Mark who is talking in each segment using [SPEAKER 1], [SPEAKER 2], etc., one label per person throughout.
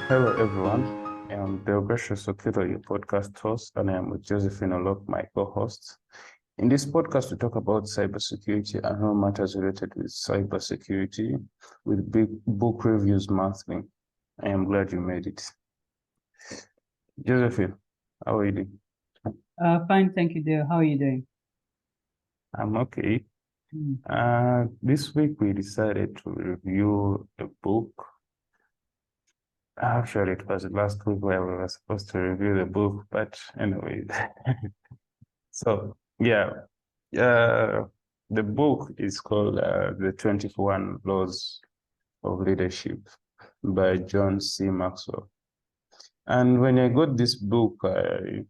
[SPEAKER 1] Hello, everyone. I'm Deogratius Sokito, your podcast host, and I am with Josephine Olok, my co-host. In this podcast, we talk about cybersecurity and all matters related with cybersecurity with big book reviews monthly. I am glad you made it. Josephine, how are you doing?
[SPEAKER 2] Fine, thank you, dear. How are you doing?
[SPEAKER 1] I'm okay.
[SPEAKER 2] Mm.
[SPEAKER 1] This week we decided to review a book. Actually, it was last week where we were supposed to review the book, but anyway. So, yeah, the book is called The 21 Laws of Leadership by John C. Maxwell. And when I got this book, I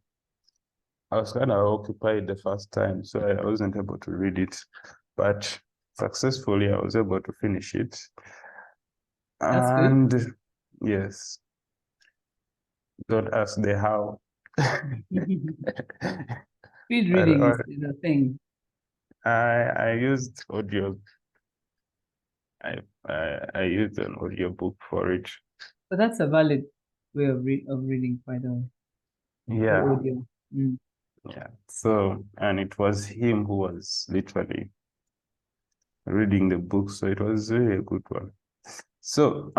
[SPEAKER 1] was kind of occupied the first time, so I wasn't able to read it. But successfully, I was able to finish it.
[SPEAKER 2] That's good.
[SPEAKER 1] And yes, don't ask the how.
[SPEAKER 2] Speed
[SPEAKER 1] I,
[SPEAKER 2] reading is a thing,
[SPEAKER 1] I used audio. I used an audio book for it.
[SPEAKER 2] but that's a valid way of reading, by the way, the
[SPEAKER 1] Yeah,
[SPEAKER 2] audio. Mm.
[SPEAKER 1] yeah. So, and it was him who was literally reading the book, so it was really a good one. So,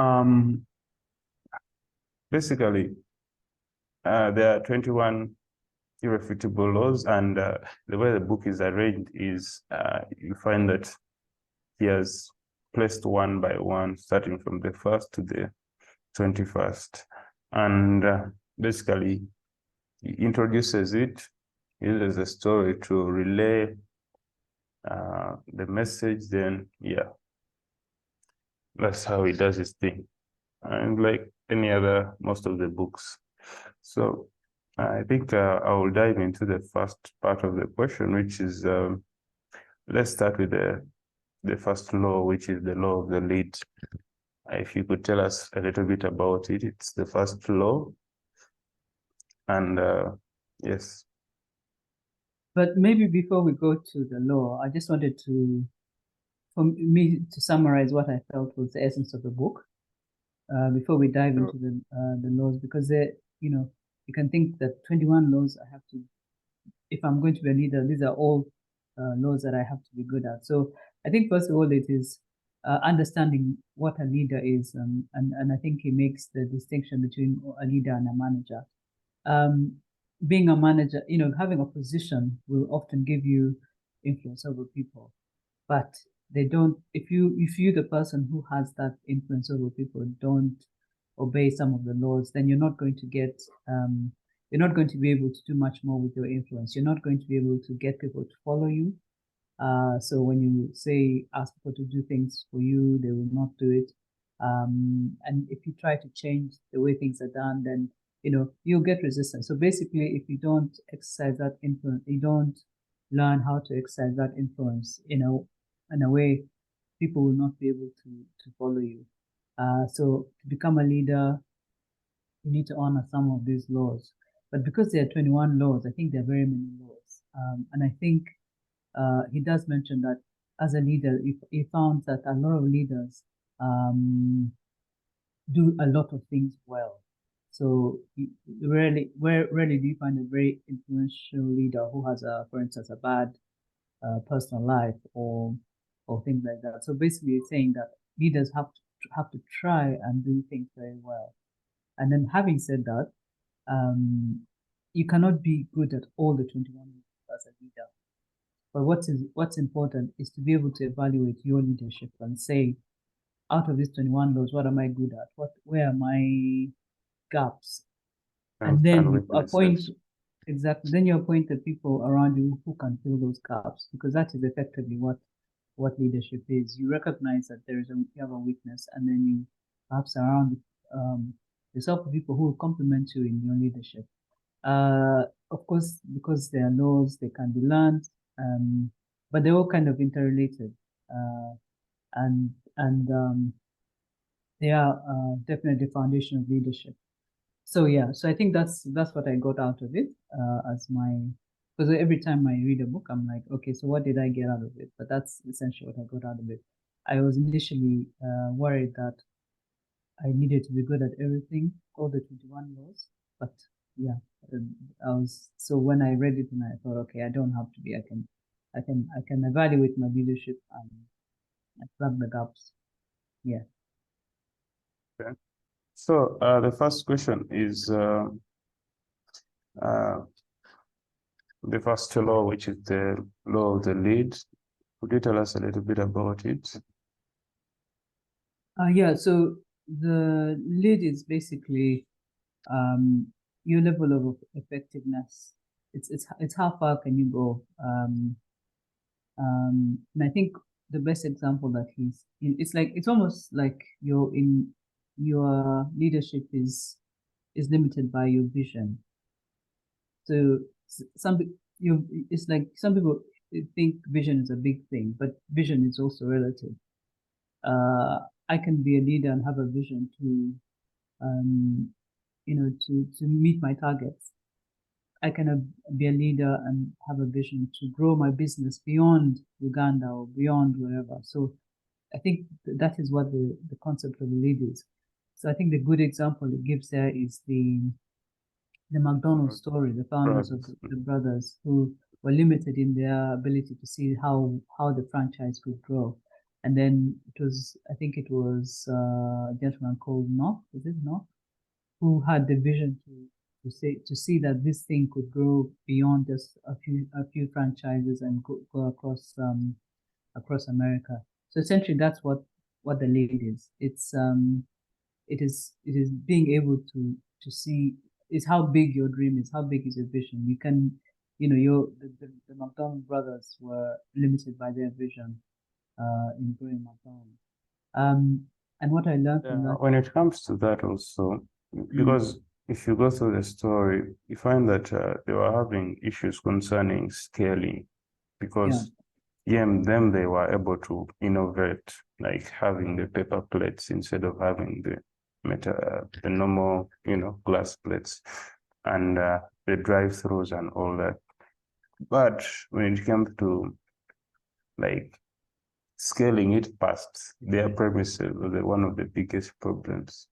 [SPEAKER 1] basically, there are 21 irrefutable laws, and the way the book is arranged is you find that he has placed one by one, starting from the first to the 21st. And basically, he introduces it, uses a story to relay the message, then, yeah, that's how he does his thing. And like any other, most of the books. So I think I will dive into the first part of the question, which is let's start with the first law, which is the law of the lead. If you could tell us a little bit about it, it's the first law. And yes.
[SPEAKER 2] But maybe before we go to the law, I just wanted for me to summarize what I felt was the essence of the book before we dive into the laws, because you can think that 21 laws I have to, if I'm going to be a leader, these are all laws that I have to be good at. So I think first of all, it is understanding what a leader is, and I think he makes the distinction between a leader and a manager. Um, Being a manager, having a position will often give you influence over people, but they don't. If you the person who has that influence over people don't obey some of the laws, then you're not going to be able to do much more with your influence. You're not going to be able to get people to follow you. So when you say ask people to do things for you, they will not do it. And if you try to change the way things are done, then you'll get resistance. So basically, if you don't exercise that influence, you don't learn how to exercise that influence, in a way, people will not be able to follow you. So to become a leader, you need to honor some of these laws. But because there are 21 laws, I think there are very many laws. And I think he does mention that as a leader, he found that a lot of leaders do a lot of things well. So rarely do you find a very influential leader who has for instance, a bad personal life or things like that. So basically, it's saying that leaders have to try and do things very well. And then, having said that, um, you cannot be good at all the 21 as a leader. But what's important is to be able to evaluate your leadership and say, out of these 21 laws, what am I good at? Where are my gaps? And then
[SPEAKER 1] And
[SPEAKER 2] you appoint
[SPEAKER 1] weaknesses.
[SPEAKER 2] exactly. Then you appoint the people around you who can fill those gaps, because that is effectively what leadership is. You recognize that you have a weakness, and then you perhaps surround yourself with people who will complement you in your leadership. Of course, because they are laws, they can be learned, but they're all kind of interrelated, uh, and they are definitely the foundation of leadership. So yeah, so I think that's what I got out of it as my because every time I read a book, I'm like, okay, so what did I get out of it? But that's essentially what I got out of it. I was initially worried that I needed to be good at everything, all the 21 laws. But yeah, so when I read it and I thought, okay, I don't have to be. I can evaluate my leadership and plug the gaps. Yeah.
[SPEAKER 1] Okay. So the first question is uh, the first law, which is the law of the lead. Could you tell us a little bit about it?
[SPEAKER 2] Yeah. So the lead is basically your level of effectiveness. It's how far can you go. And I think the best example that it's almost like your leadership is limited by your vision. So it's like some people think vision is a big thing, but vision is also relative. I can be a leader and have a vision to um, to meet my targets. I can be a leader and have a vision to grow my business beyond Uganda or beyond wherever. So I think that is what the concept of a lead is. So I think the good example it gives there is the McDonald's story, the founders of the brothers who were limited in their ability to see how the franchise could grow. And then I think it was a gentleman called Knock, is it Knock, who had the vision to see that this thing could grow beyond just a few franchises and go across America. So essentially, that's what the lead is. It is being able to see is how big your dream is, how big is your vision. You can, the McDonald brothers were limited by their vision in growing McDonald's. And what I learned from that,
[SPEAKER 1] When it comes to that also, because if you go through the story, you find that they were having issues concerning scaling because them they were able to innovate, like having the paper plates instead of having the normal, glass plates and the drive-throughs and all that. But when it comes to like scaling it past their premises was one of the biggest problems.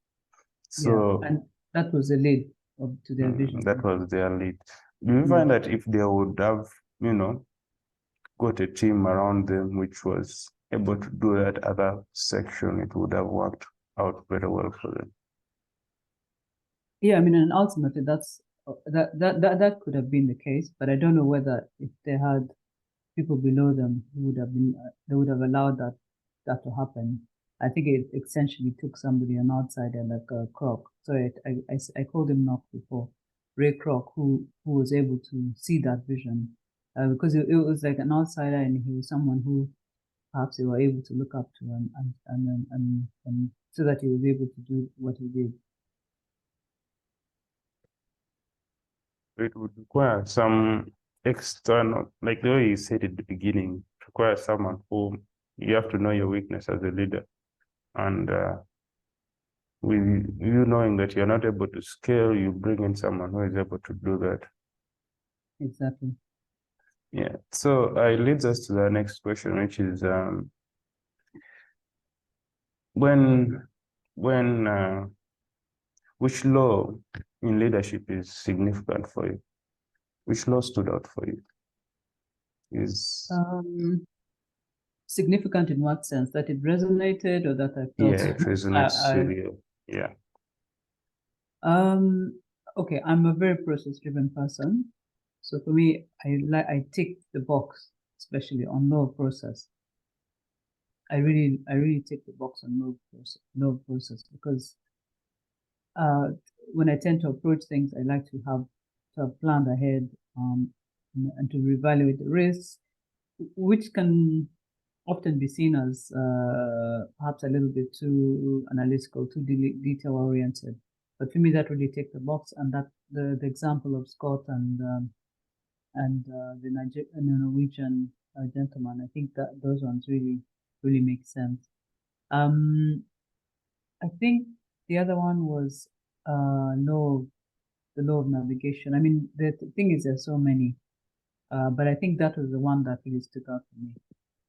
[SPEAKER 1] So
[SPEAKER 2] and that was the lead to their vision.
[SPEAKER 1] that was their lead. Do you find that if they would have, got a team around them which was able to do that other section, it would have worked out very well for them?
[SPEAKER 2] Yeah, I mean, and ultimately that could have been the case, but I don't know whether if they had people below them who would have been they would have allowed that to happen. I think it essentially took somebody, an outsider like Kroc. Sorry, I called him Knock before, Ray Kroc, who was able to see that vision, because it was like an outsider, and he was someone who perhaps they were able to look up to, and so that he was able to do what he did.
[SPEAKER 1] It would require some external, like the way you said at the beginning, require someone who you have to know your weakness as a leader. And with you knowing that you're not able to scale, you bring in someone who is able to do that.
[SPEAKER 2] Exactly.
[SPEAKER 1] Yeah. So it leads us to the next question, which is when which law in leadership is significant for you? Which law stood out for you? Is
[SPEAKER 2] Significant in what sense? That it resonated or that I felt?
[SPEAKER 1] Yeah, it resonates with you. Yeah.
[SPEAKER 2] Okay, I'm a very process-driven person. So for me, I tick the box, especially on law of process. I really tick the box on law of process because when I tend to approach things, I like to have planned ahead, and to reevaluate the risks, which can often be seen as perhaps a little bit too analytical, too detail oriented. But for me, that really takes the box, and that the example of Scott and the Norwegian gentleman, I think that those ones really make sense. I think the other one was the law of navigation. I mean, the thing is, there's so many, but I think that was the one that really stood out for me.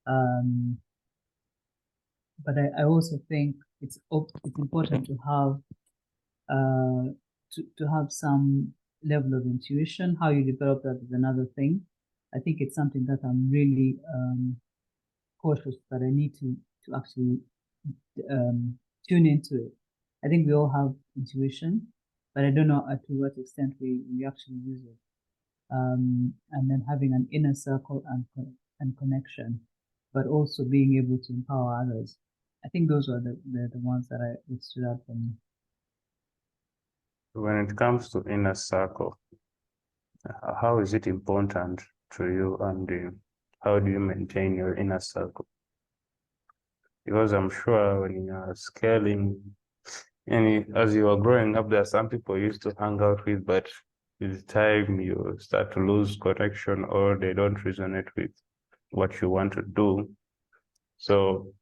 [SPEAKER 2] Um, but I also think it's important to have to have some level of intuition. How you develop that is another thing. I think it's something that I'm really cautious that I need to actually tune into it. I think we all have intuition, but I don't know to what extent we actually use it. And then having an inner circle and connection, but also being able to empower others. I think those are the ones that would stood out for me.
[SPEAKER 1] When it comes to inner circle, how is it important to you, and how do you maintain your inner circle? Because I'm sure when you are scaling, and as you are growing up, there are some people you used to hang out with, but with time you start to lose connection, or they don't resonate with what you want to do. So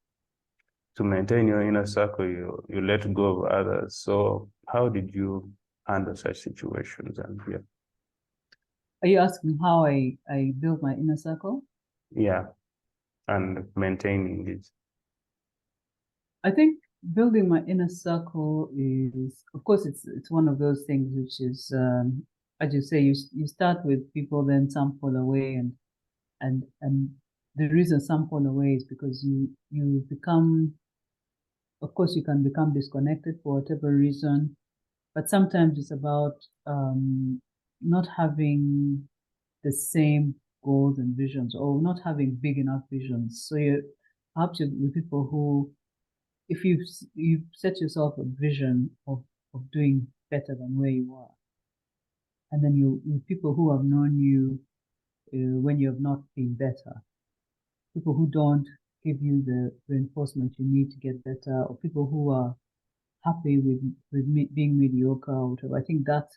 [SPEAKER 1] to maintain your inner circle, you let go of others. So how did you handle such situations? And
[SPEAKER 2] Are you asking how I build my inner circle?
[SPEAKER 1] yeah, and maintaining it.
[SPEAKER 2] I think building my inner circle is, of course, it's one of those things which is, as you say, you start with people, then some fall away, and the reason some fall away is because you become, of course, you can become disconnected for whatever reason, but sometimes it's about not having the same goals and visions, or not having big enough visions. So you perhaps with people who, if you set yourself a vision of doing better than where you are, and then you people who have known you when you have not been better, people who don't give you the reinforcement you need to get better, or people who are happy with being mediocre or whatever. I think that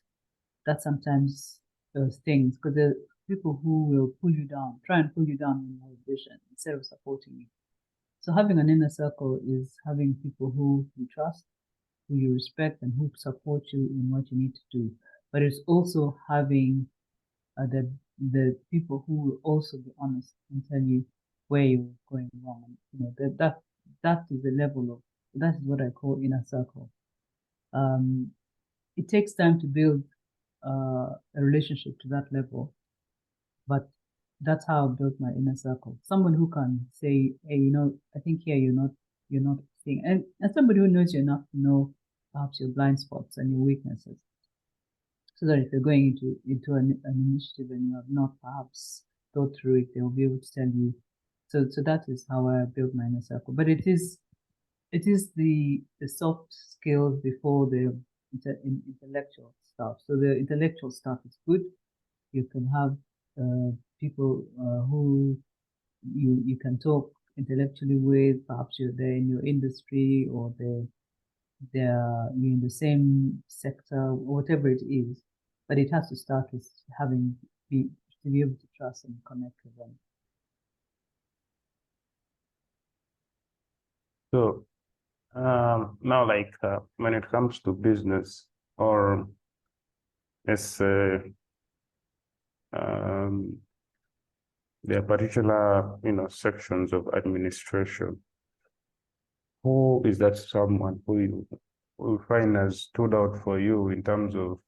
[SPEAKER 2] sometimes stings, because there are people who will pull you down, try and pull you down in your vision instead of supporting you. So having an inner circle is having people who you trust, who you respect, and who support you in what you need to do. But it's also having the people who will also be honest and tell you where you're going wrong. And, that is the level of, that is what I call inner circle. It takes time to build a relationship to that level, but that's how I built my inner circle. Someone who can say, "Hey, I think here you're not seeing," and somebody who knows you enough to know perhaps your blind spots and your weaknesses, so that if you're going into an initiative and you have not perhaps thought through it, they'll be able to tell you. So that is how I built my inner circle. But it is the soft skills before the intellectual stuff. So the intellectual stuff is good. You can have people who you can talk intellectually with. Perhaps they're in your industry, or they're in the same sector, whatever it is. But it has to start with to be able to trust and connect with them.
[SPEAKER 1] So now, like when it comes to business, or let's say there are particular sections of administration, who is that someone who you find has stood out for you in terms of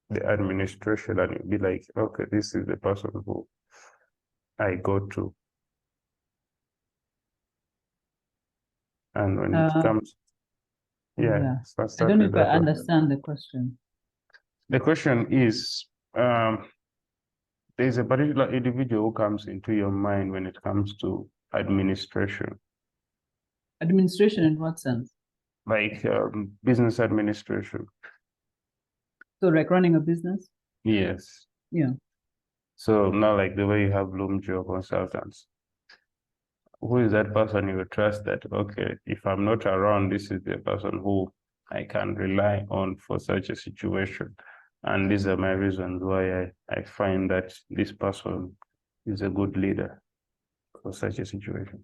[SPEAKER 1] the administration, and you'll be like, okay, this is the person who I go to? And when it comes,
[SPEAKER 2] Yeah, I
[SPEAKER 1] start
[SPEAKER 2] don't know
[SPEAKER 1] with
[SPEAKER 2] if I
[SPEAKER 1] that one.
[SPEAKER 2] understand the question.
[SPEAKER 1] The question is, there's a particular individual who comes into your mind when it comes to administration,
[SPEAKER 2] Administration in what sense?
[SPEAKER 1] like business administration.
[SPEAKER 2] So like running a business?
[SPEAKER 1] Yes.
[SPEAKER 2] Yeah.
[SPEAKER 1] So now, like the way you have Bloom Geo consultants, who is that person you would trust that, okay, if I'm not around, this is the person who I can rely on for such a situation. And these are my reasons why I find that this person is a good leader for such a situation.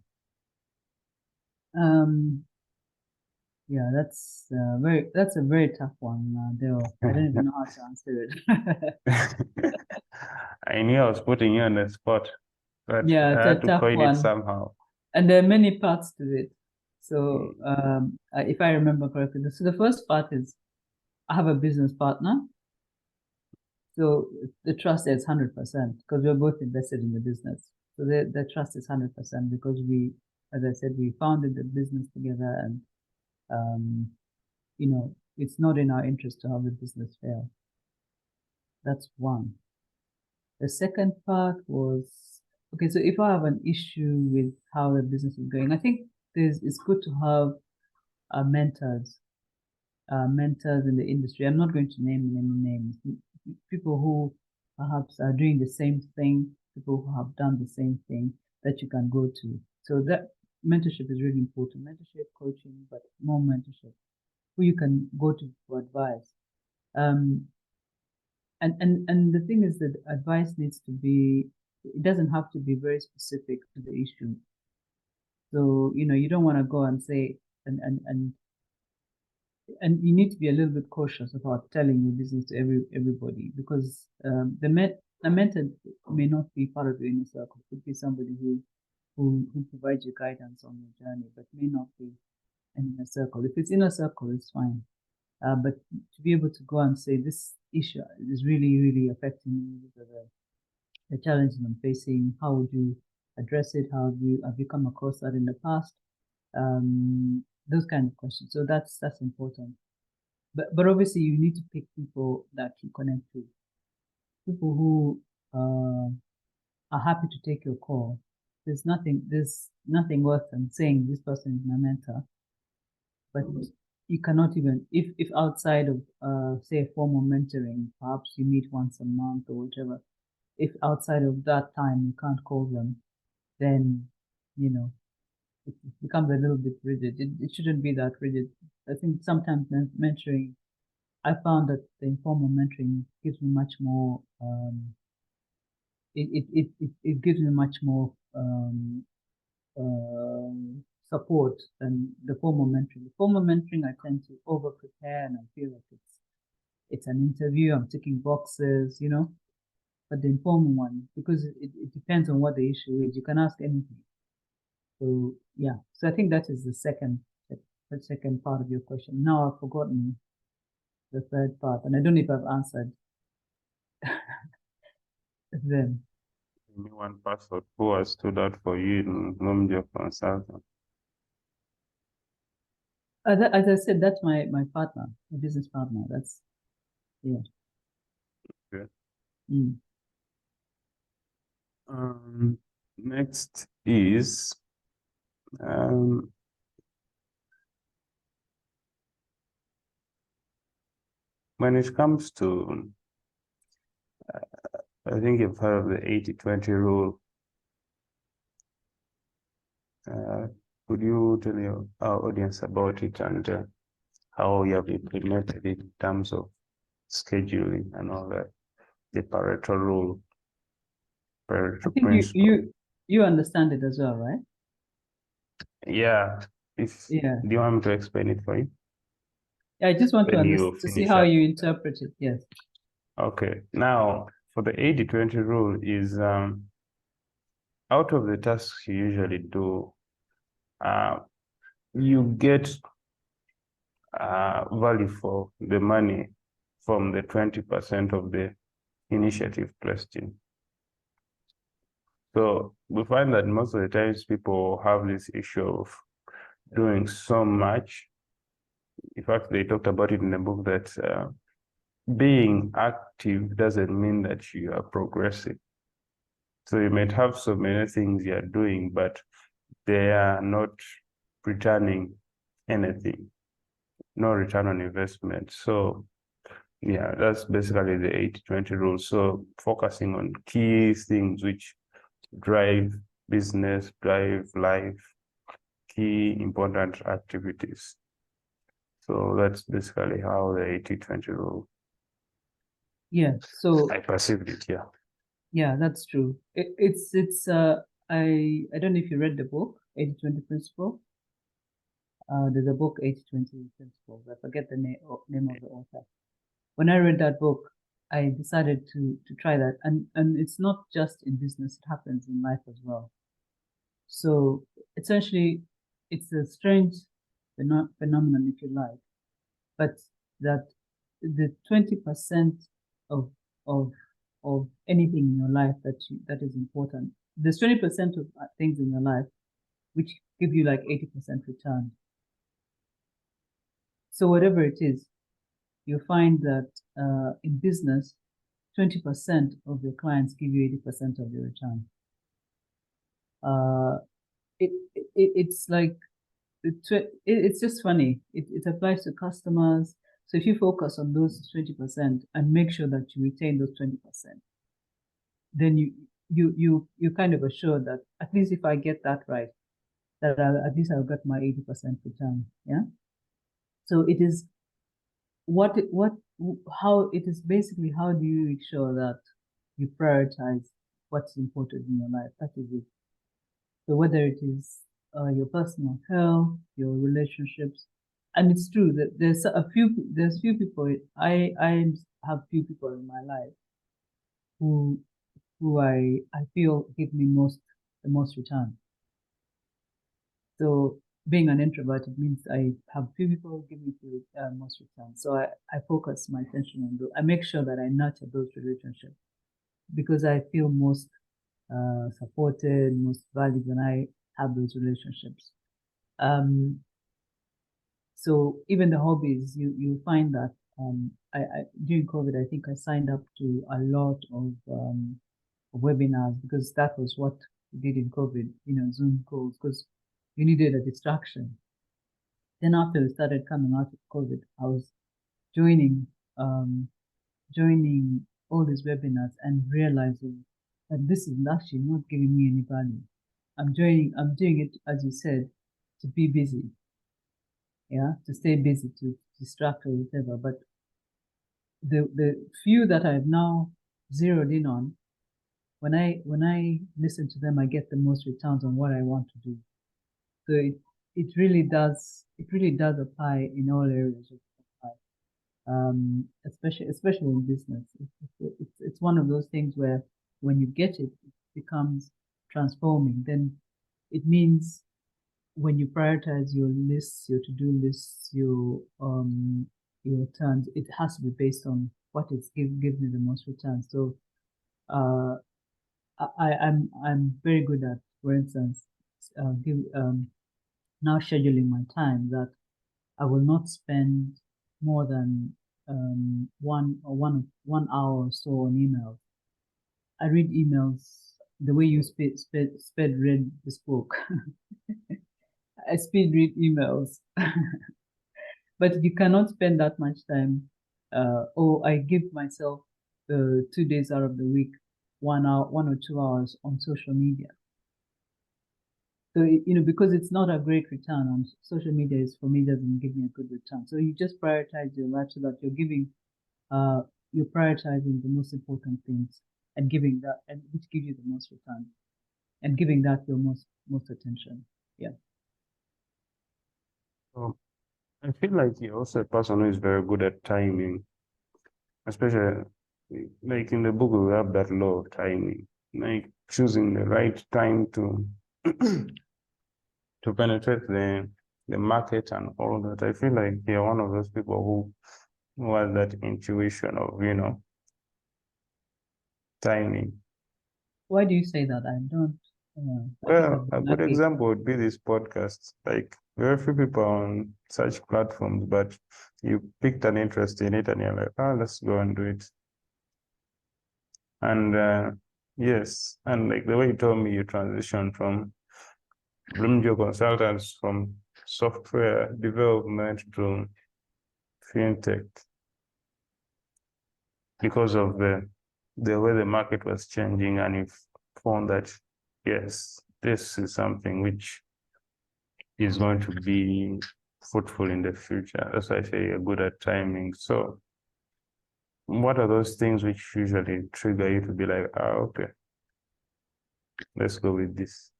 [SPEAKER 2] Yeah, that's a very tough one, Dale. I don't even know how to answer it.
[SPEAKER 1] I knew I was putting you on the spot, but
[SPEAKER 2] Yeah,
[SPEAKER 1] I
[SPEAKER 2] it's
[SPEAKER 1] had
[SPEAKER 2] a
[SPEAKER 1] to
[SPEAKER 2] tough
[SPEAKER 1] coin it
[SPEAKER 2] one.
[SPEAKER 1] somehow.
[SPEAKER 2] And there are many parts to it. So if I remember correctly, so the first part is I have a business partner. So the trust is 100% because we're both invested in the business. So the trust is 100% because we, as I said, we founded the business together, and you know, it's not in our interest to have the business fail. That's one. The second part was, okay, so if I have an issue with how the business is going, I think it's good to have mentors in the industry. I'm not going to name any names. People who perhaps are doing the same thing, people who have done the same thing that you can go to. So that mentorship is really important. Mentorship, coaching, but more mentorship, who you can go to for advice. And the thing is that advice needs to be, it doesn't have to be very specific to the issue. So, you know, you don't want to go and say, and you need to be a little bit cautious about telling your business to everybody, because the mentor may not be part of your inner circle. It could be somebody who provides you guidance on your journey, but may not be an inner circle. If it's inner circle, it's fine. But to be able to go and say this issue is really, really affecting me, these are the challenges I'm facing. How would you address it? Have you come across that in the past? Those kind of questions. So that's important. But obviously you need to pick people that you connect to, people who are happy to take your call. There's nothing worse than saying this person is my mentor, but you cannot even, if outside of say a formal mentoring, perhaps you meet once a month or whatever. If outside of that time you can't call them, then you know it becomes a little bit rigid. It shouldn't be that rigid. I think sometimes mentoring, I found that the informal mentoring gives me much more. It gives me much more support than the formal mentoring. The formal mentoring, I tend to over prepare, and I feel like it's an interview. I'm ticking boxes, you know. But the informal one, because it depends on what the issue is, you can ask anything. So yeah, so I think that is the second part of your question. Now I've forgotten the third part, and I don't know if I've answered them.
[SPEAKER 1] Any one person who has stood out for you in terms of consultant?
[SPEAKER 2] As I said, that's my partner, my business partner. That's yeah.
[SPEAKER 1] Okay.
[SPEAKER 2] Mm.
[SPEAKER 1] Next is when it comes to, I think you've heard of the 80-20 rule. Could you tell our audience about it and how you have implemented it in terms of scheduling and all that? The Pareto rule, Pareto
[SPEAKER 2] I think
[SPEAKER 1] principle.
[SPEAKER 2] you understand it as well, right?
[SPEAKER 1] Yeah.
[SPEAKER 2] Yeah.
[SPEAKER 1] Do you want me to explain it for you?
[SPEAKER 2] I just want to
[SPEAKER 1] When you
[SPEAKER 2] understand, to see
[SPEAKER 1] finish
[SPEAKER 2] how
[SPEAKER 1] up.
[SPEAKER 2] you interpret it. Yes.
[SPEAKER 1] Okay. Now, for the 80-20 rule is out of the tasks you usually do, you get value for the money from the 20% of the initiative placed in. So we find that most of the times people have this issue of doing so much. In fact, they talked about it in the book that being active doesn't mean that you are progressing. So you might have so many things you're doing, but they are not returning anything, no return on investment. So yeah, that's basically the 80-20 rule. So focusing on key things which drive business, drive life, key important activities. So that's basically how the 80-20 rule.
[SPEAKER 2] Yeah. So
[SPEAKER 1] I perceived it, yeah.
[SPEAKER 2] yeah, that's true. It's I don't know if you read the book 80-20 Principle. There's a book 80-20 Principles. I forget the name of the author. When I read that book, I decided to try that, and it's not just in business; it happens in life as well. So essentially, it's a strange phenomenon, if you like, but that the 20% of of of anything in your life that is important. There's 20% of things in your life which give you like 80% return. So whatever it is, you find that in business, 20% of your clients give you 80% of your return. It's like it's just funny. It applies to customers. So if you focus on those 20% and make sure that you retain those 20%, then you kind of assure that at least if I get that right, that at least I'll get my 80% return. Yeah. So it is how it is basically how do you make sure that you prioritize what's important in your life? That is it. So whether it is your personal health, your relationships, and it's true that there's few people I have few people in my life who I feel give me the most return. So being an introvert, it means I have few people who give me the most return. So I focus my attention on those. I make sure that I nurture those relationships because I feel most supported, most valued when I have those relationships. So even the hobbies, you find that during COVID, I think I signed up to a lot of webinars because that was what we did in COVID, Zoom calls, because you needed a distraction. Then after we started coming out of COVID, I was joining all these webinars and realizing that this is actually not giving me any value. I'm doing it, as you said, to be busy. Yeah, to stay busy, to distract or whatever. But the few that I've now zeroed in on, when I listen to them, I get the most returns on what I want to do. So it really does apply in all areas of life, especially in business. It's one of those things where when you get it, it becomes transforming. Then it means when you prioritize your lists, your to-do lists, your returns, it has to be based on what is give me the most returns. So I'm very good at, for instance, now scheduling my time that I will not spend more than 1 hour or so on emails. I read emails the way you read this book. I speed read emails, but you cannot spend that much time. Or I give myself 2 days out of the week, 1 hour, 1 or 2 hours on social media. So because it's not a great return on social media, is for me doesn't give me a good return. So you just prioritize your life so that you're prioritizing the most important things and giving that, and which gives you the most return, and giving that your most attention. Yeah.
[SPEAKER 1] So I feel like you're also a person who is very good at timing, especially like in the book, we have that law of timing, like choosing the right time to to penetrate the market and all that. I feel like you're one of those people who has that intuition of, timing.
[SPEAKER 2] Why do you say that? I don't. I think
[SPEAKER 1] Well,
[SPEAKER 2] I've
[SPEAKER 1] a
[SPEAKER 2] been
[SPEAKER 1] good
[SPEAKER 2] lucky.
[SPEAKER 1] example would be this podcast. Like very few people on such platforms, but you picked an interest in it and you're like, let's go and do it. And yes, and like the way you told me you transitioned from Bloomjo consultants from software development to fintech because of the way the market was changing, and you found that yes, this is something which is going to be fruitful in the future. That's why I say you're good at timing. So what are those things which usually trigger you to be like, okay, let's go with this?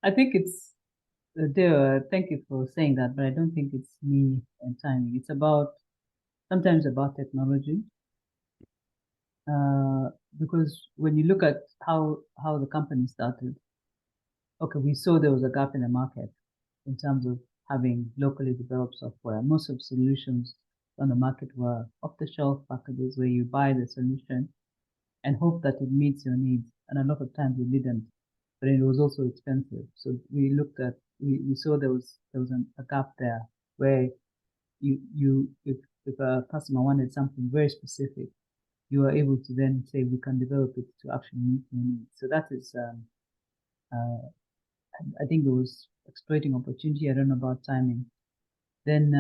[SPEAKER 2] I think it's thank you for saying that, but I don't think it's me and timing. It's sometimes about technology. Because when you look at how the company started, okay, we saw there was a gap in the market. in terms of having locally developed software. Most of the solutions on the market were off-the-shelf packages where you buy the solution and hope that it meets your needs. And a lot of times it didn't, but it was also expensive. So we looked at, we saw there was a gap there where if a customer wanted something very specific, you are able to then say we can develop it to actually meet your needs. So that is, I think it was exploiting opportunity. I don't know about timing. Then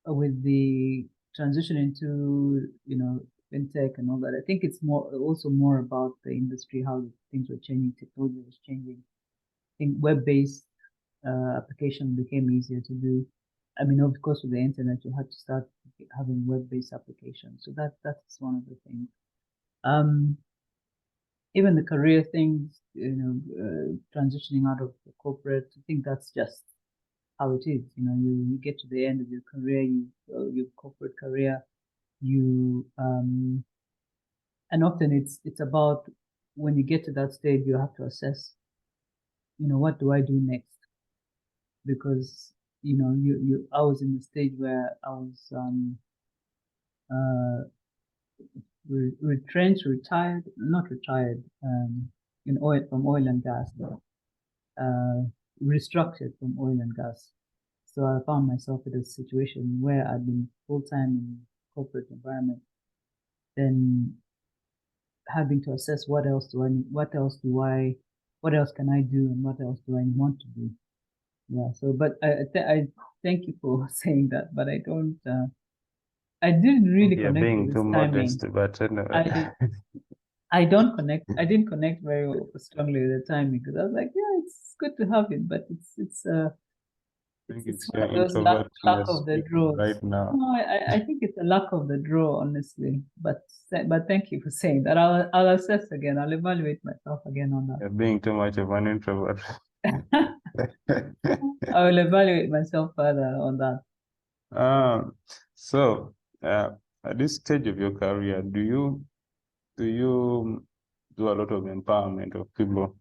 [SPEAKER 2] with the transition into fintech and all that, I think it's more about the industry, how things were changing, technology was changing. I think web-based application became easier to do. I mean, of course, with the internet, you had to start having web-based applications. So that's one of the things. Even the career things, transitioning out of the corporate, I think that's just how it is. You get to the end of your career, your corporate career, and often it's about when you get to that stage, you have to assess, what do I do next? Because I was in the stage where I was not retired, from oil and gas, restructured from oil and gas. So I found myself in a situation where I'd been full-time in corporate environment, then having to assess what else can I do, and what else do I want to do. Yeah. So, but I thank you for saying that, but I didn't really connect
[SPEAKER 1] being
[SPEAKER 2] with
[SPEAKER 1] too
[SPEAKER 2] this timing.
[SPEAKER 1] modest, but
[SPEAKER 2] I didn't connect very strongly with the timing, because I was like, yeah, it's good to have it, but it's
[SPEAKER 1] I think
[SPEAKER 2] it's
[SPEAKER 1] it's
[SPEAKER 2] one
[SPEAKER 1] your
[SPEAKER 2] of those luck
[SPEAKER 1] introvertness
[SPEAKER 2] of the
[SPEAKER 1] speaking
[SPEAKER 2] draws.
[SPEAKER 1] right now.
[SPEAKER 2] No, I think it's a luck of the draw, honestly. But thank you for saying that. I'll assess again. I'll evaluate myself again on
[SPEAKER 1] You're being too much of an introvert.
[SPEAKER 2] that. I will evaluate myself further on that.
[SPEAKER 1] So at this stage of your career, do you do a lot of empowerment of people?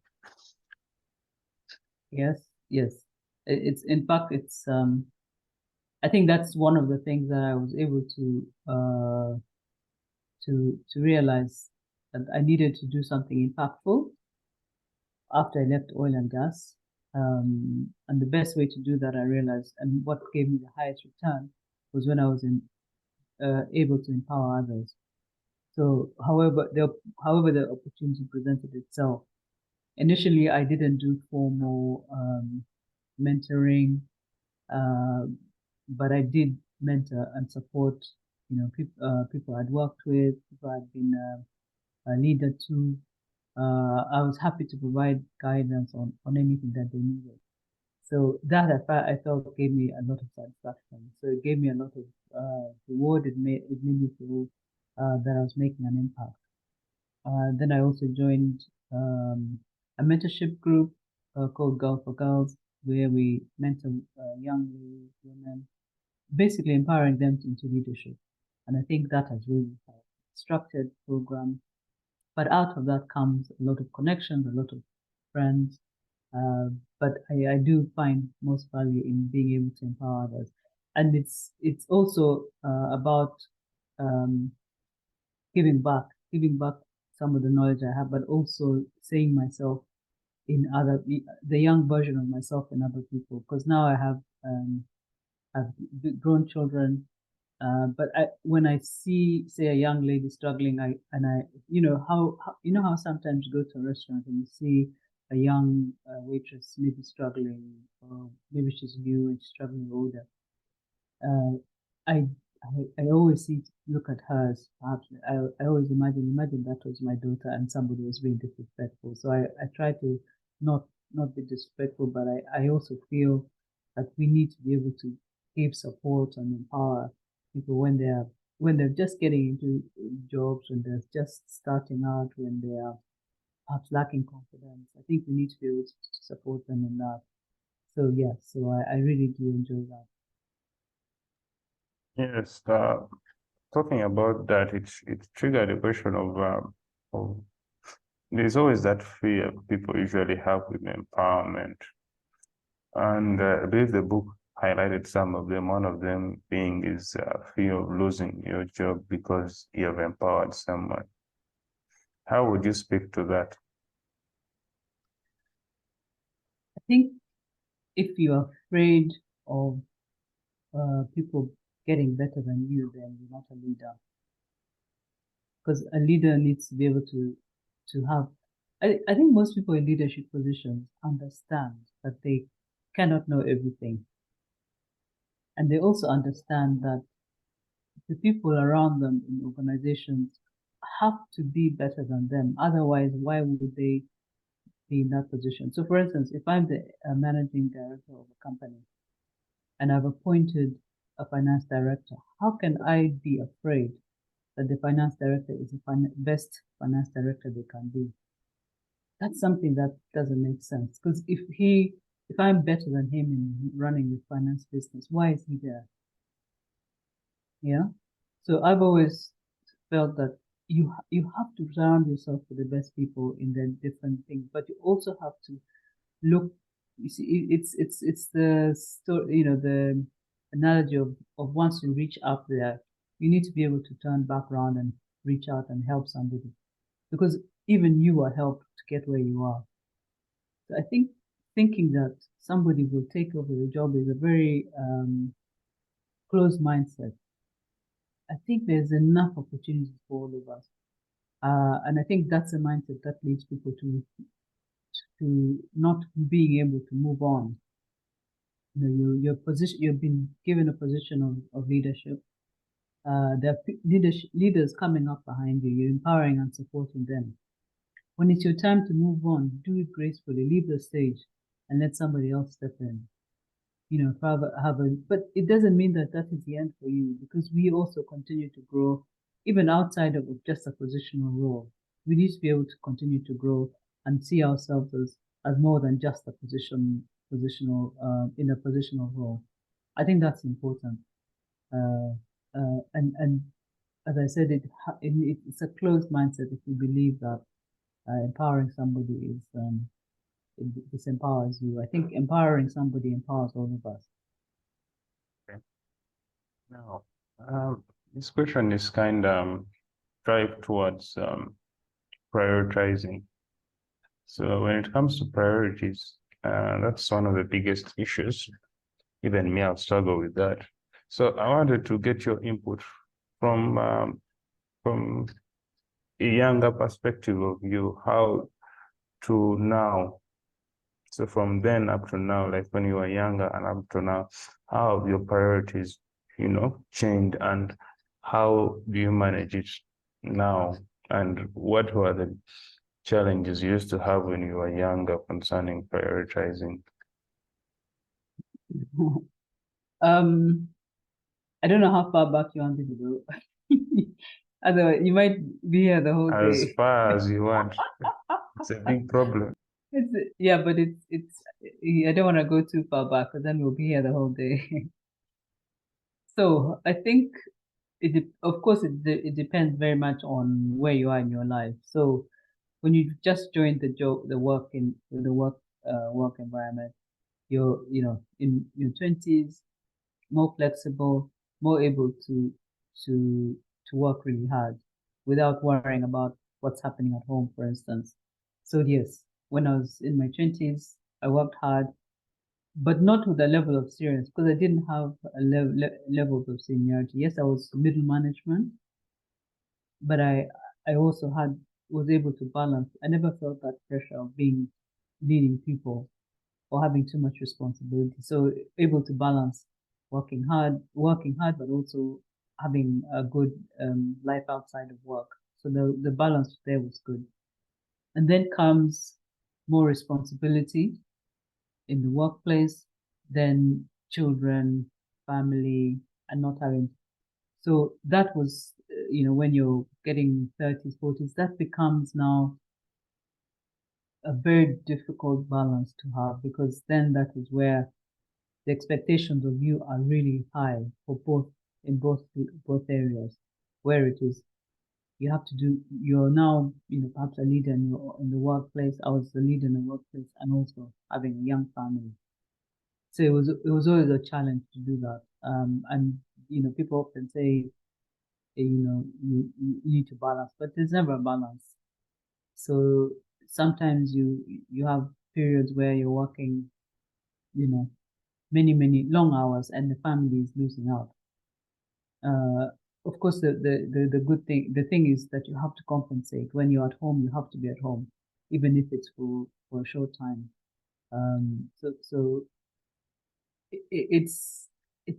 [SPEAKER 2] Yes, yes. It's in fact it's I think that's one of the things that I was able to realize, that I needed to do something impactful after I left oil and gas. And the best way to do that, I realized, and what gave me the highest return, was when I was able to empower others. So, however the opportunity presented itself, initially I didn't do formal mentoring, but I did mentor and support, people I'd worked with, people I'd been a leader to. I was happy to provide guidance on anything that they needed. So that I felt gave me a lot of satisfaction. So it gave me a lot of reward. It made me feel that I was making an impact. Then I also joined a mentorship group called Girl for Girls, where we mentor young women, basically empowering them into leadership. And I think that has really helped. Structured program, but out of that comes a lot of connections, a lot of friends. But I do find most value in being able to empower others, and it's also about um, giving back some of the knowledge I have, but also seeing myself in the young version of myself in other people. Because now I've grown children, but when I see, say, a young lady struggling, how sometimes you go to a restaurant and you see a young waitress maybe struggling, or maybe she's new and she's struggling older. Uh, I, I always look at her as perhaps I always imagine that was my daughter and somebody was being disrespectful. So I try to not be disrespectful, but I also feel that we need to be able to give support and empower people when they're just getting into jobs, when they're just starting out, when they are perhaps lacking confidence. I think we need to be able to support them in that. So yes, so I really do enjoy that.
[SPEAKER 1] Yes, talking about that, it triggered a question of there's always that fear people usually have with empowerment. And I believe the book highlighted some of them. One of them being is fear of losing your job because you have empowered someone. How would you speak to that?
[SPEAKER 2] I think if you're afraid of people getting better than you, then you're not a leader. Because a leader needs to be able to have. I think most people in leadership positions understand that they cannot know everything, and they also understand that the people around them in organizations have to be better than them. Otherwise, why would they be in that position? So, for instance, if I'm the managing director of a company and I've appointed a finance director, how can I be afraid that the finance director is the best finance director they can be? That's something that doesn't make sense. Because if I'm better than him in running the finance business, why is he there? Yeah. So I've always felt that you have to surround yourself with the best people in their different things, but you also have to look. You see, it's the story, the analogy of once you reach up there, you need to be able to turn back around and reach out and help somebody, because even you are helped to get where you are. So I think thinking that somebody will take over the job is a very closed mindset. I think there's enough opportunities for all of us. And I think that's a mindset that leads people to not being able to move on. Your position, you've been given a position of leadership. There are leaders coming up behind you. You're empowering and supporting them. When it's your time to move on, do it gracefully. Leave the stage and let somebody else step in. But it doesn't mean that that is the end for you, because we also continue to grow, even outside of just a positional role. We need to be able to continue to grow and see ourselves as more than just a in a positional role. I think that's important. Uh, and as I said, it's a closed mindset if you believe that empowering somebody it disempowers you. I think empowering somebody empowers all of us.
[SPEAKER 1] Okay. Now, this question is kind of drive towards prioritizing. So when it comes to priorities, that's one of the biggest issues. Even me, I'll struggle with that. So I wanted to get your input from a younger perspective of you, how to now. So from then up to now, like when you were younger and up to now, how have your priorities, changed, and how do you manage it now? And what were the challenges you used to have when you were younger concerning prioritizing?
[SPEAKER 2] um, I don't know how far back you wanted to go. Otherwise, you might be here the whole
[SPEAKER 1] As
[SPEAKER 2] day.
[SPEAKER 1] far as you want. It's a big problem.
[SPEAKER 2] Yeah, but it's. I don't want to go too far back, because then we'll be here the whole day. So I think of course, it depends very much on where you are in your life. So when you just joined the work environment, you're in your 20s, more flexible, more able to work really hard without worrying about what's happening at home, for instance. So yes, when I was in my 20s, I worked hard, but not with a level of seriousness, because I didn't have a levels of seniority. Yes, I was middle management, but I also was able to balance. I never felt that pressure of leading people or having too much responsibility. So able to balance working hard, but also having a good life outside of work. So the balance there was good. And then comes more responsibility in the workplace, then children, family, and not having. So that was, when you're getting 30s, 40s, that becomes now a very difficult balance to have, because then that is where the expectations of you are really high for both areas, where it is you're now perhaps a leader in the workplace. I was the leader in the workplace, and also having a young family. So it was always a challenge to do that. And people often say, you need to balance, but there's never a balance. So sometimes you have periods where you're working, many, many long hours and the family is losing out. Of course, the good thing, the thing is that you have to compensate. When you're at home, you have to be at home, even if it's for a short time. So it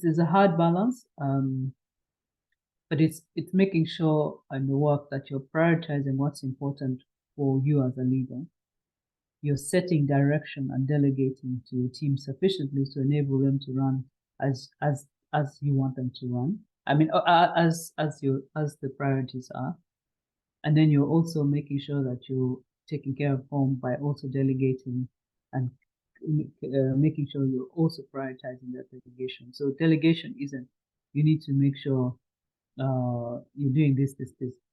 [SPEAKER 2] is a hard balance, but it's making sure in the work that you're prioritizing what's important for you as a leader. You're setting direction and delegating to your team sufficiently to enable them to run as you want them to run. I mean, as the priorities are, and then you're also making sure that you're taking care of home by also delegating and making sure you're also prioritizing that delegation. So delegation isn't you need to make sure you're doing this.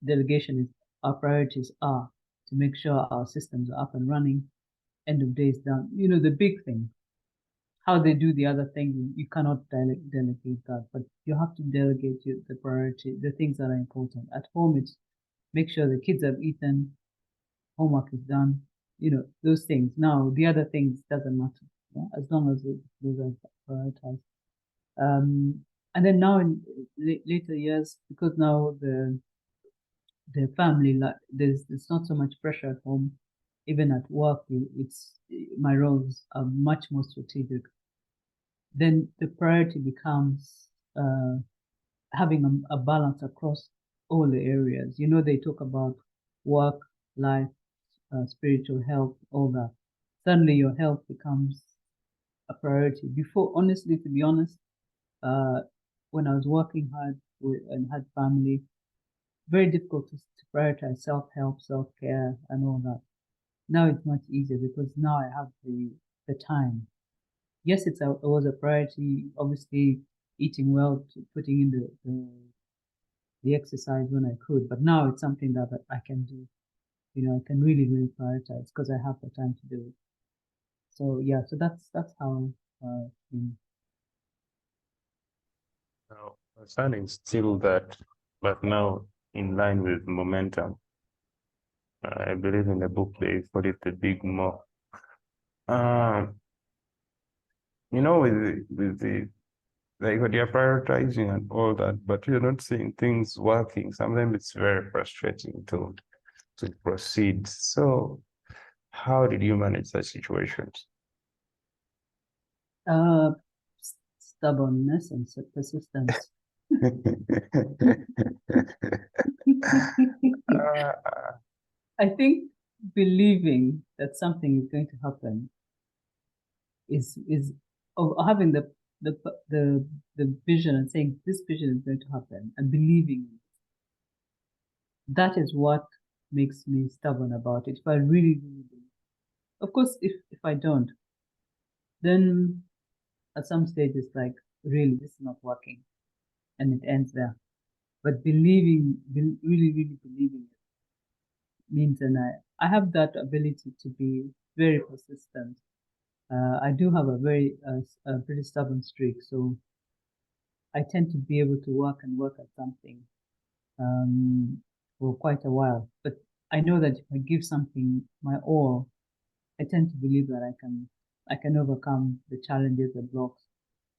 [SPEAKER 2] Delegation is our priorities are to make sure our systems are up and running. End of day is done. The big thing. How they do the other thing, you cannot delegate that, but you have to delegate the priority, the things that are important. At home, it's make sure the kids have eaten, homework is done, those things. Now, the other things doesn't matter, yeah? As long as those are prioritized. And then now in later years, because now the family, there's not so much pressure at home, even at work, my roles are much more strategic. Then the priority becomes having a balance across all the areas. They talk about work, life, spiritual health, all that. Suddenly your health becomes a priority. Before, honestly, to be honest, uh, when I was working hard and had family, very difficult to prioritize self-help, self-care, and all that. Now it's much easier because now I have the time. Yes, it was a priority. Obviously, eating well, putting in the exercise when I could, but now it's something that I can do. I can really, really prioritize because I have the time to do it. So yeah, so that's how.
[SPEAKER 1] Now, understanding still that, but now in line with momentum. I believe in the book they call it the big mo. With the like what you're prioritizing and all that, but you're not seeing things working. Sometimes it's very frustrating to proceed. So how did you manage such situations?
[SPEAKER 2] Stubbornness and persistence. I think believing that something is going to happen is of having the the the vision and saying this vision is going to happen and believing it. That is what makes me stubborn about it. If I really, really believe. Of course, if I don't, then at some stage it's like, really, this is not working, and it ends there. But really, really believing it means, and I have that ability to be very persistent. I do have a pretty stubborn streak, so I tend to be able to work at something for quite a while. But I know that if I give something my all, I tend to believe that I can overcome the challenges, the blocks.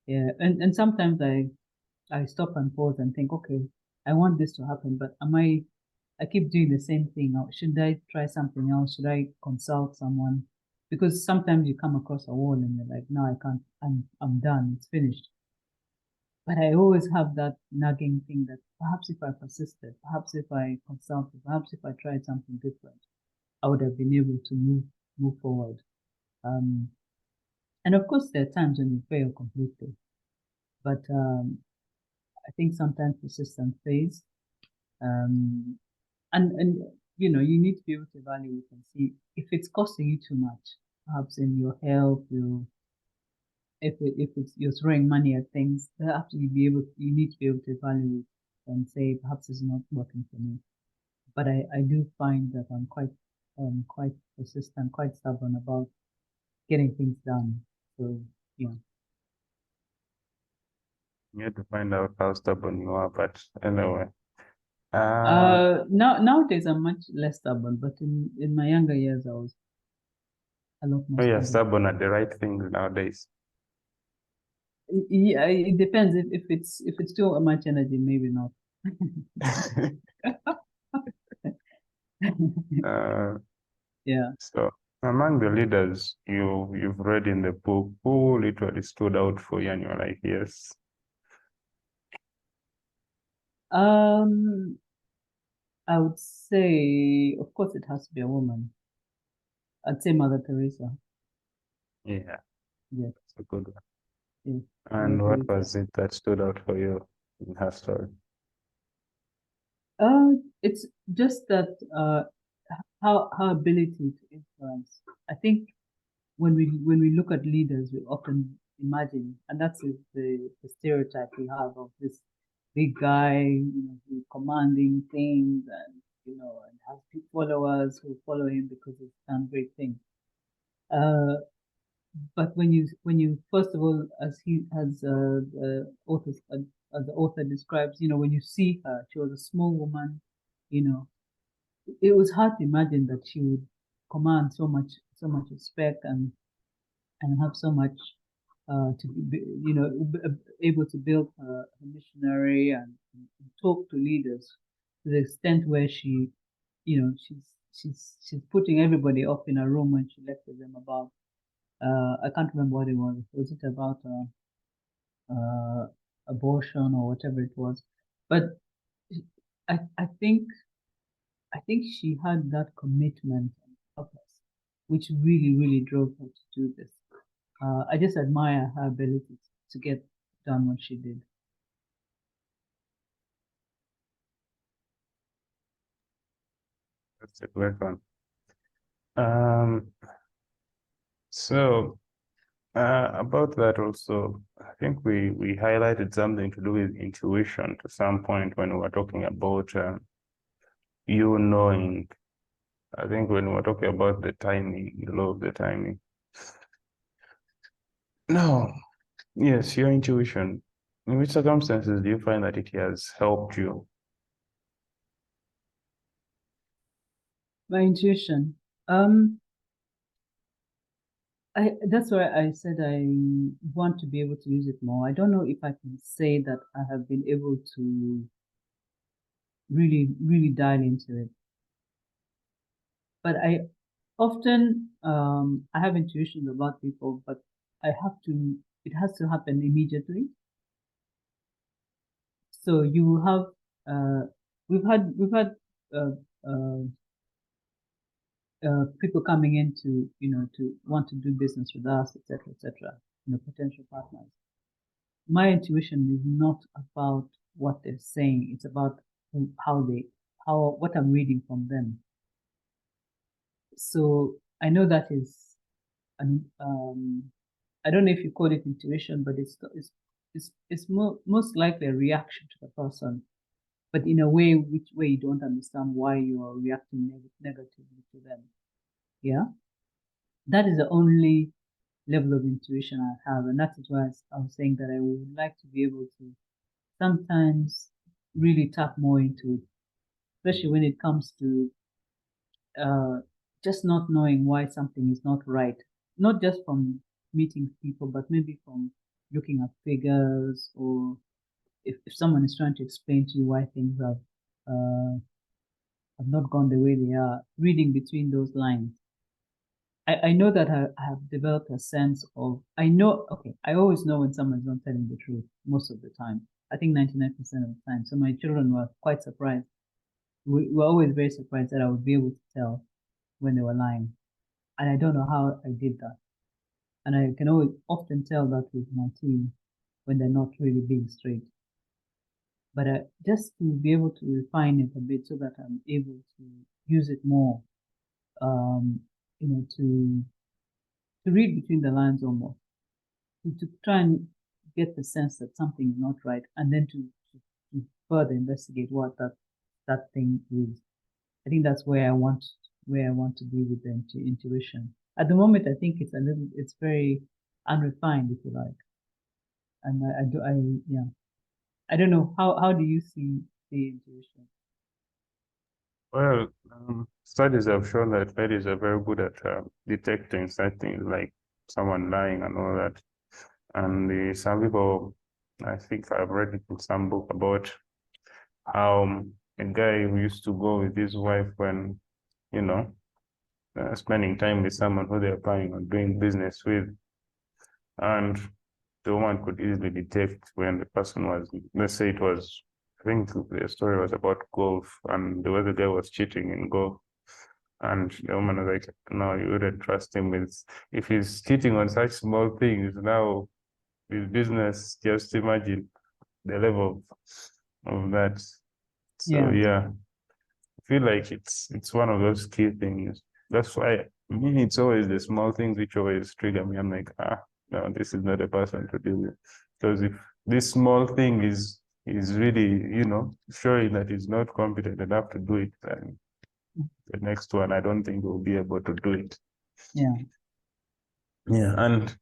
[SPEAKER 2] Yeah, and sometimes I stop and pause and think, okay, I want this to happen, but I keep doing the same thing. Should I try something else? Should I consult someone? Because sometimes you come across a wall and you're like, no, I can't. I'm done. It's finished. But I always have that nagging thing that perhaps if I persisted, perhaps if I consulted, perhaps if I tried something different, I would have been able to move forward. Um, and of course, there are times when you fail completely, but I think sometimes persistence pays. Um, and you need to be able to evaluate and see if it's costing you too much, perhaps in your health, if it's you're throwing money at things, perhaps you need to be able to evaluate and say perhaps it's not working for me. But I do find that I'm quite persistent, quite stubborn about getting things done. So yeah.
[SPEAKER 1] You had to find out how stubborn you are, but anyway.
[SPEAKER 2] Nowadays I'm much less stubborn, but in my younger years I was a lot more
[SPEAKER 1] Oh yeah,
[SPEAKER 2] stubborn.
[SPEAKER 1] stubborn at the right things nowadays.
[SPEAKER 2] Yeah, it depends. If it's too much energy, maybe not.
[SPEAKER 1] Uh,
[SPEAKER 2] Yeah.
[SPEAKER 1] so among the leaders you've read in the book, who literally stood out for you and you're like, yes.
[SPEAKER 2] Um, I would say, of course, it has to be a woman. I'd say Mother Teresa.
[SPEAKER 1] Yeah,
[SPEAKER 2] Yes,
[SPEAKER 1] that's a good one.
[SPEAKER 2] yes, Mother
[SPEAKER 1] And what
[SPEAKER 2] Teresa.
[SPEAKER 1] was it that stood out for you in her story?
[SPEAKER 2] It's just that her ability to influence. I think when we look at leaders, we often imagine, and that's the stereotype we have of this big guy, who's commanding things, and and has followers who follow him because he's done great things. But when you first of all, as the author describes, when you see her, she was a small woman, you know, it was hard to imagine that she would command so much respect and have so much to be, able to build her missionary and talk to leaders to the extent where she's putting everybody up in a room when she lectures them about I can't remember what it was. Was it about uh, abortion or whatever it was? But I think she had that commitment and purpose, which really really drove her to do this. I just admire her ability to get done what she did.
[SPEAKER 1] That's a great one. Um, so about that also, I think we highlighted something to do with intuition to some point when we were talking about you knowing. I think when we were talking about the timing, the law of the timing. No, yes, your intuition. In which circumstances do you find that it has helped you?
[SPEAKER 2] My intuition. That's why I said I want to be able to use it more. I don't know if I can say that I have been able to really, really dial into it. But I often I have intuitions about people, but it has to happen immediately. So you have uh, we've had uh, uh, people coming in to want to do business with us, etc., etc. Potential partners. My intuition is not about what they're saying; it's about what I'm reading from them. So I know that is an I don't know if you call it intuition, but it's most likely a reaction to the person, but in a way which way you don't understand why you are reacting negatively to them. Yeah, that is the only level of intuition I have, and that is why I was saying that I would like to be able to sometimes really tap more into it, especially when it comes to uh, just not knowing why something is not right, not just from meeting people, but maybe from looking at figures or if someone is trying to explain to you why things have not gone the way they are, reading between those lines. I know that I have developed a sense of, I know, okay, I always know when someone's not telling the truth most of the time. I think 99% of the time. So my children were quite surprised. We were always very surprised that I would be able to tell when they were lying. And I don't know how I did that. And I can always often tell that with my team when they're not really being straight. But just to be able to refine it a bit so that I'm able to use it more, um, to read between the lines almost, to try and get the sense that something is not right, and then to further investigate what that thing is. I think that's where I want to be with the intuition. At the moment, I think it's very unrefined, if you like, and I do, yeah. I don't know, how do you see the intuition?
[SPEAKER 1] Well, studies have shown that ladies are very good at detecting such things like someone lying and all that. And some people, I think I've read it in some book about how a guy who used to go with his wife when, you know, spending time with someone who they're planning on doing business with, and the woman could easily detect when the person was, let's say it was, I think the story was about golf and the way the guy was cheating in golf. And the woman was like, no, you wouldn't trust him with, if he's cheating on such small things, now with business, just imagine the level of that. So yeah, I feel like it's one of those key things. That's why me, it's always the small things which always trigger me. I'm like, no, this is not a person to deal with. Because if this small thing is really, showing that he's not competent enough to do it, then the next one, I don't think will be able to do it.
[SPEAKER 2] Yeah.
[SPEAKER 1] Yeah, and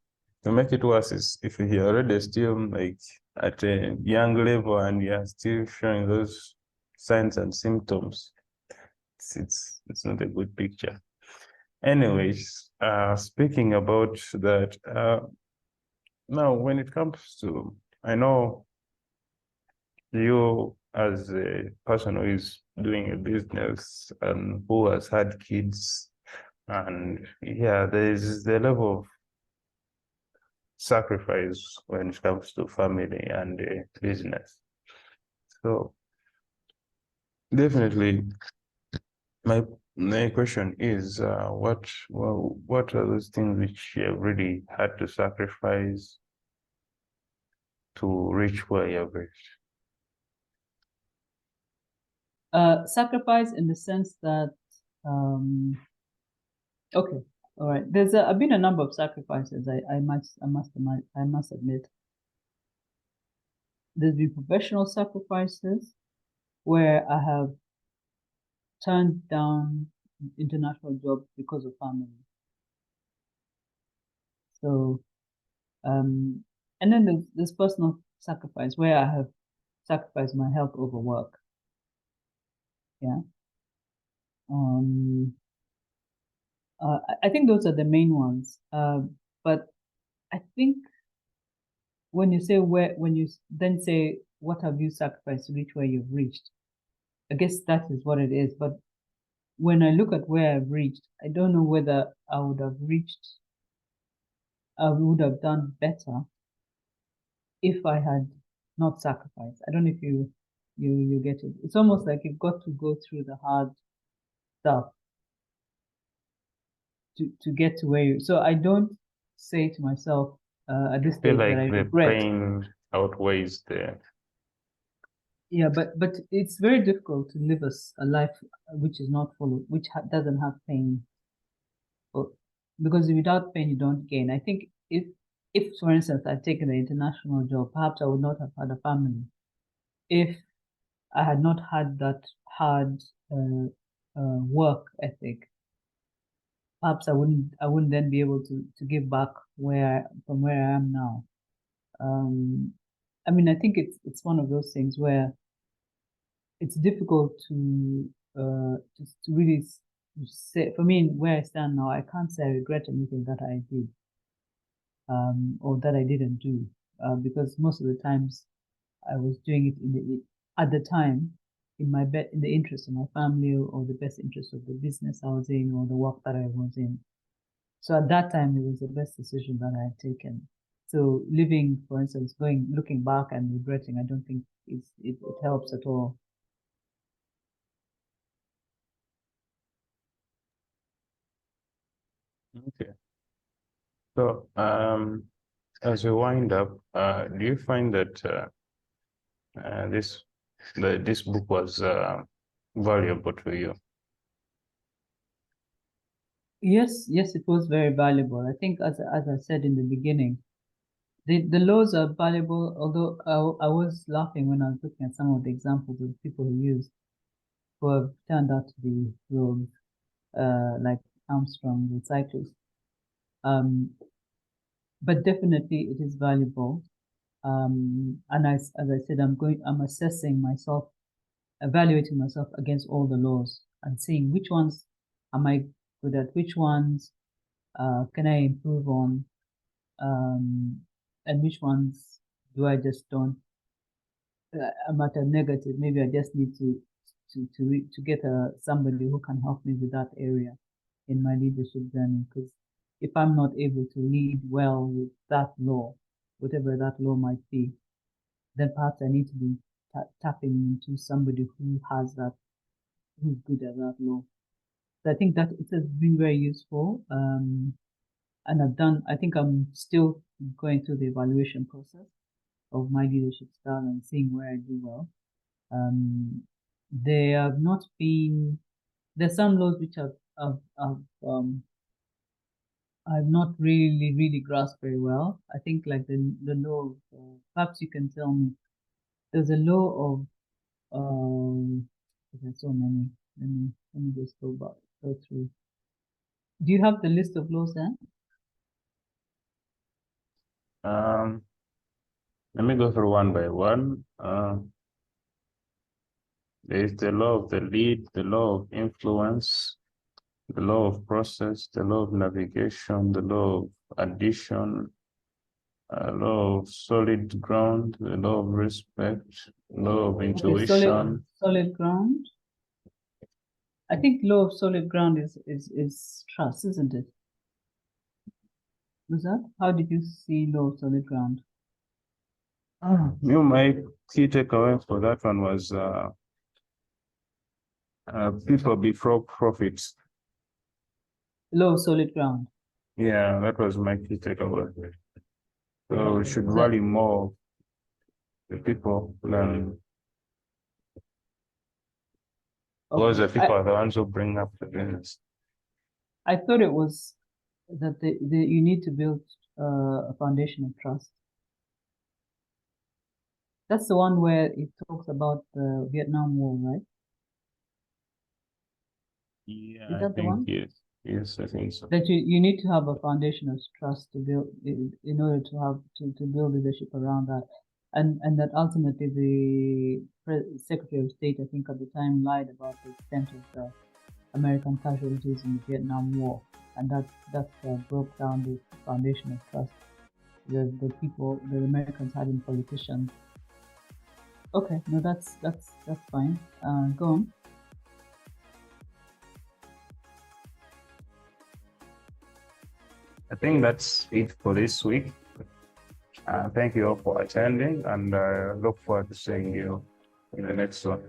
[SPEAKER 1] to make it worse is if you're already still like at a young level and you're still showing those signs and symptoms, it's not a good picture. Anyways, speaking about that, now when it comes to, I know you as a person who is doing a business and who has had kids, and yeah, there's the level of sacrifice when it comes to family and business. So definitely, my question is, what are those things which you have really had to sacrifice to reach where you have reached?
[SPEAKER 2] Sacrifice in the sense that, okay, all right. There's been a number of sacrifices. I must admit. There's been professional sacrifices where I have turned down international jobs because of family. So, and then there's this personal sacrifice where I have sacrificed my health over work. Yeah. Um, I think those are the main ones. But I think when you say when you then say, what have you sacrificed to reach where you've reached? I guess that is what it is. But when I look at where I've reached, I don't know whether I would have done better if I had not sacrificed. I don't know if you get it. It's almost like you've got to go through the hard stuff to get to where you. So I don't say to myself at this
[SPEAKER 1] I feel
[SPEAKER 2] stage that
[SPEAKER 1] like
[SPEAKER 2] I
[SPEAKER 1] the
[SPEAKER 2] regret.
[SPEAKER 1] pain outweighs the.
[SPEAKER 2] Yeah, but it's very difficult to live a life which is not full, which doesn't have pain. Or, because without pain you don't gain. I think if for instance I'd taken an international job, perhaps I would not have had a family. If I had not had that hard work ethic, perhaps I wouldn't then be able to give back from where I am now. I mean, I think it's one of those things where it's difficult to really say. For me, where I stand now, I can't say I regret anything that I did or that I didn't do because most of the times I was doing it at the time in the interest of my family or the best interest of the business I was in or the work that I was in. So at that time, it was the best decision that I had taken. So living, for instance, looking back and regretting, I don't think it helps at all.
[SPEAKER 1] Okay. So, as we wind up, do you find that this book was valuable to you?
[SPEAKER 2] Yes, it was very valuable. I think, as I said in the beginning, the laws are valuable. Although I was laughing when I was looking at some of the examples of people who used who have turned out to be rogues, like Armstrong, the cyclist. Um, but definitely it is valuable. And as I said, I'm assessing myself, evaluating myself against all the laws and seeing which ones am I good at, which ones can I improve on, and which ones do I just don't. I'm at a negative. Maybe I just need to get somebody who can help me with that area in my leadership journey. Because if I'm not able to lead well with that law, whatever that law might be, then perhaps I need to be tapping into somebody who has that, who's good at that law. So I think that it has been very useful. And I think I'm still going through the evaluation process of my leadership style and seeing where I do well. There have not been, there's some laws which I've not really grasped very well. I think like the law of, perhaps you can tell me, there's a law of, there's so many. Let me just go through. Do you have the list of laws there?
[SPEAKER 1] Let me go through one by one. There is the law of the lead, the law of influence, the law of process, the law of navigation, the law of addition, law of solid ground, the law of respect, law of intuition.
[SPEAKER 2] Solid ground. I think law of solid ground is trust, isn't it? Was that? How did you see law of solid ground?
[SPEAKER 1] My key takeaway for that one was people before profits.
[SPEAKER 2] Law of solid ground.
[SPEAKER 1] Yeah, that was my key takeaway. So we should value more the people than because the people are the ones who bring up the business.
[SPEAKER 2] I thought it was that you need to build a foundation of trust. That's the one where it talks about the Vietnam War, right?
[SPEAKER 1] Yeah,
[SPEAKER 2] Is that the one?
[SPEAKER 1] yes. Yes, I think so.
[SPEAKER 2] That you need to have a foundation of trust to build in order to have to build leadership around that, and that ultimately the Secretary of State, I think at the time, lied about the extent of the American casualties in the Vietnam War, and that broke down the foundation of trust the people, the Americans had in politicians. Okay, no, that's fine. Go on.
[SPEAKER 1] I think that's it for this week. Thank you all for attending, and I look forward to seeing you in the next one.